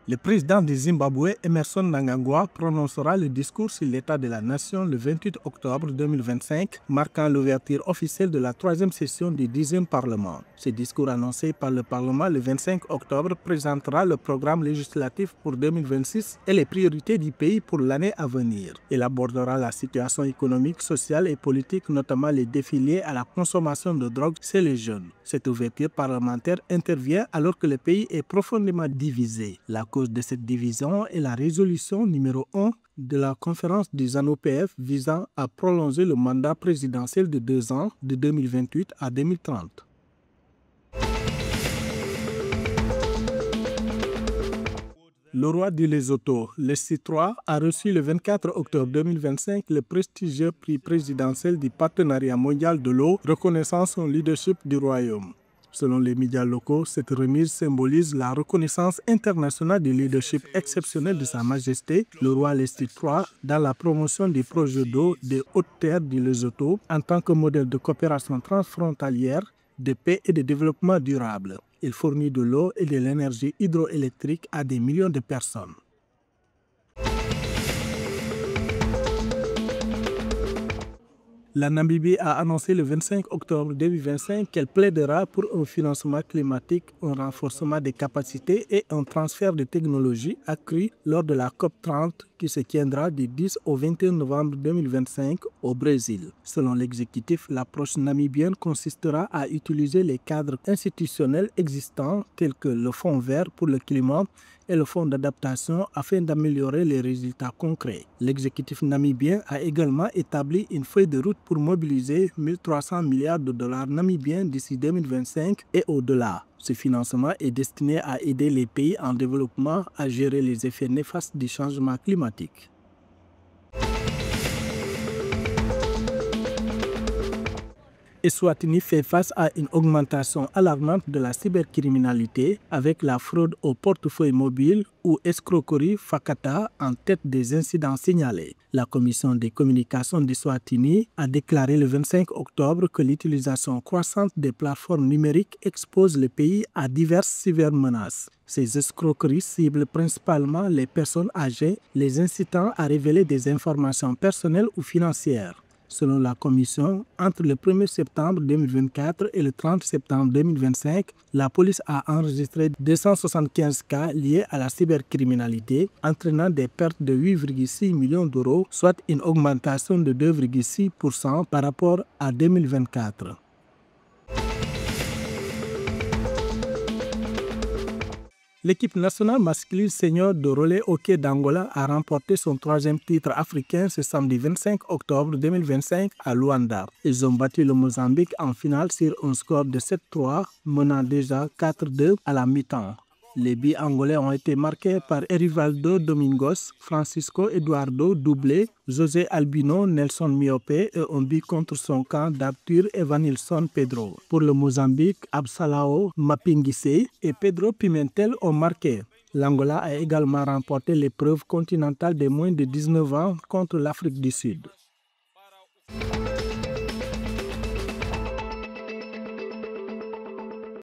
Le président du Zimbabwe, Emmerson Mnangagwa, prononcera le discours sur l'état de la nation le 28 octobre 2025, marquant l'ouverture officielle de la troisième session du 10e Parlement. Ce discours annoncé par le Parlement le 25 octobre présentera le programme législatif pour 2026 et les priorités du pays pour l'année à venir. Il abordera la situation économique, sociale et politique, notamment les défis liés à la consommation de drogue chez les jeunes. Cette ouverture parlementaire intervient alors que le pays est profondément divisé. La cause de cette division est la résolution numéro 1 de la conférence du ZANU-PF visant à prolonger le mandat présidentiel de 2 ans de 2028 à 2030. Le roi du Lesotho, Leslie III, a reçu le 24 octobre 2025 le prestigieux prix présidentiel du Partenariat mondial de l'eau, reconnaissant son leadership du royaume. Selon les médias locaux, cette remise symbolise la reconnaissance internationale du leadership exceptionnel de Sa Majesté, le roi Leslie III, dans la promotion des projets d'eau des hautes terres du Lesotho en tant que modèle de coopération transfrontalière, de paix et de développement durable. Il fournit de l'eau et de l'énergie hydroélectrique à des millions de personnes. La Namibie a annoncé le 25 octobre 2025 qu'elle plaidera pour un financement climatique, un renforcement des capacités et un transfert de technologies accru lors de la COP30 qui se tiendra du 10 au 21 novembre 2025 au Brésil. Selon l'exécutif, l'approche namibienne consistera à utiliser les cadres institutionnels existants tels que le Fonds vert pour le climat et le Fonds d'adaptation afin d'améliorer les résultats concrets. L'exécutif namibien a également établi une feuille de route pour mobiliser 1 300 milliards de dollars namibiens d'ici 2025 et au-delà. Ce financement est destiné à aider les pays en développement à gérer les effets néfastes du changement climatique. Eswatini fait face à une augmentation alarmante de la cybercriminalité avec la fraude au portefeuille mobile ou escroquerie Fakata en tête des incidents signalés. La commission des communications d'Eswatini a déclaré le 25 octobre que l'utilisation croissante des plateformes numériques expose le pays à diverses cybermenaces. Ces escroqueries ciblent principalement les personnes âgées, les incitant à révéler des informations personnelles ou financières. Selon la Commission, entre le 1er septembre 2024 et le 30 septembre 2025, la police a enregistré 275 cas liés à la cybercriminalité, entraînant des pertes de 8,6 millions d'euros, soit une augmentation de 2,6% par rapport à 2024. L'équipe nationale masculine senior de relais hockey d'Angola a remporté son troisième titre africain ce samedi 25 octobre 2025 à Luanda. Ils ont battu le Mozambique en finale sur un score de 7-3, menant déjà 4-2 à la mi-temps. Les buts angolais ont été marqués par Erivaldo Domingos, Francisco Eduardo doublé, José Albino, Nelson Miopé et un but contre son camp d'Arthur Evanilson Pedro. Pour le Mozambique, Absalao Mapingissé et Pedro Pimentel ont marqué. L'Angola a également remporté l'épreuve continentale des moins de 19 ans contre l'Afrique du Sud.